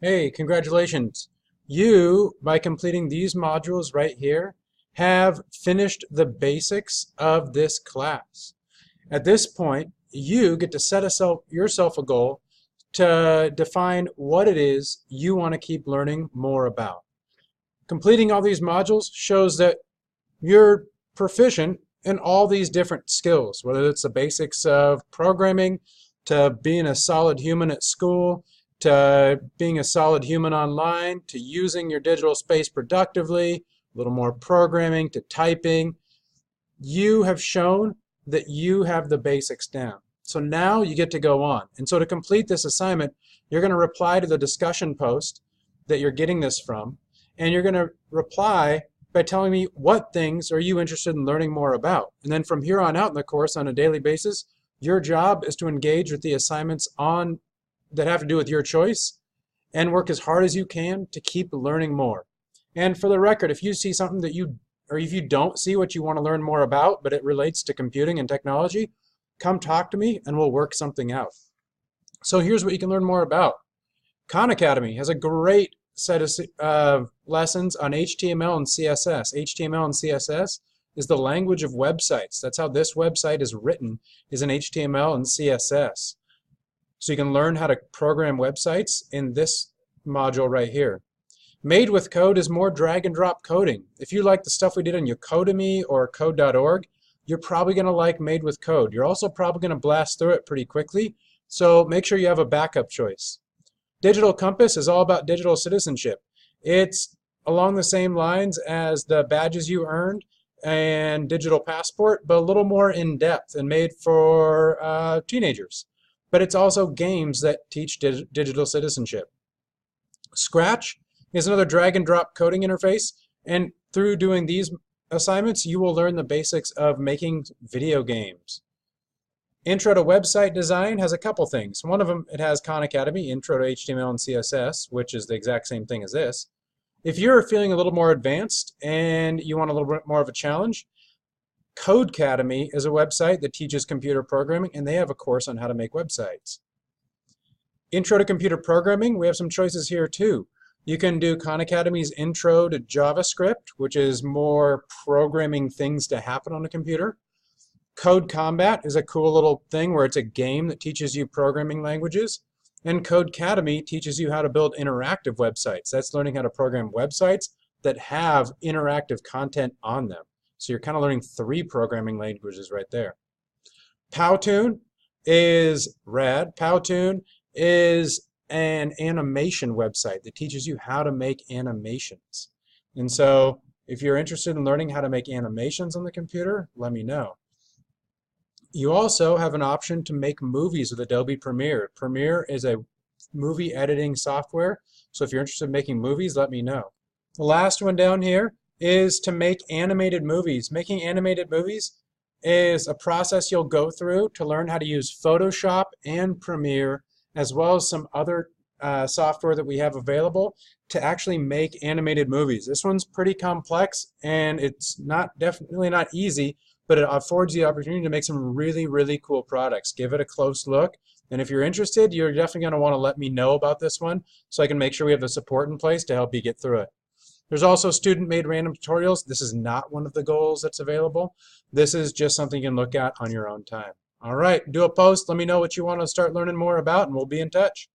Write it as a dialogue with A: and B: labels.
A: Hey, congratulations. You, by completing these modules right here, have finished the basics of this class. At this point, you get to set yourself a goal to define what it is you want to keep learning more about. Completing all these modules shows that you're proficient in all these different skills, whether it's the basics of programming, to being a solid human at school, to being a solid human online, to using your digital space productively, a little more programming, to typing. You have shown that you have the basics down. So now you get to go on. And so to complete this assignment, you're going to reply to the discussion post that you're getting this from, and you're going to reply by telling me what things are you interested in learning more about. And then from here on out in the course on a daily basis, your job is to engage with the assignments that have to do with your choice and work as hard as you can to keep learning more. And for the record, if you see something or if you don't see what you want to learn more about, but it relates to computing and technology, come talk to me and we'll work something out. So here's what you can learn more about. Khan Academy has a great set of lessons on HTML and CSS. HTML and CSS is the language of websites. That's how this website is written, is in HTML and CSS. So you can learn how to program websites in this module right here. Made with Code is more drag and drop coding. If you like the stuff we did on Codemy or code.org, you're probably going to like Made with Code. You're also probably going to blast through it pretty quickly, so make sure you have a backup choice. Digital Compass is all about digital citizenship. It's along the same lines as the badges you earned and Digital Passport, but a little more in-depth and made for teenagers. But it's also games that teach digital citizenship. Scratch is another drag and drop coding interface, and through doing these assignments you will learn the basics of making video games. Intro to Website Design has a couple things. One of them, it has Khan Academy, Intro to HTML and CSS, which is the exact same thing as this. If you're feeling a little more advanced and you want a little bit more of a challenge, Codecademy is a website that teaches computer programming, and they have a course on how to make websites. Intro to Computer Programming, we have some choices here too. You can do Khan Academy's Intro to JavaScript, which is more programming things to happen on a computer. Code Combat is a cool little thing where it's a game that teaches you programming languages. And Codecademy teaches you how to build interactive websites. That's learning how to program websites that have interactive content on them. So you're kind of learning 3 programming languages right there. Powtoon is rad. Powtoon is an animation website that teaches you how to make animations. And so if you're interested in learning how to make animations on the computer, let me know. You also have an option to make movies with Adobe Premiere. Premiere is a movie editing software, so if you're interested in making movies, let me know. The last one down here is to make animated movies. Making animated movies is a process you'll go through to learn how to use Photoshop and Premiere, as well as some other software that we have available to actually make animated movies. This one's pretty complex, and it's definitely not easy, but it affords the opportunity to make some really, really cool products. Give it a close look, and if you're interested, you're definitely going to want to let me know about this one so I can make sure we have the support in place to help you get through it. There's also student-made random tutorials. This is not one of the goals that's available. This is just something you can look at on your own time. All right, do a post. Let me know what you want to start learning more about, and we'll be in touch.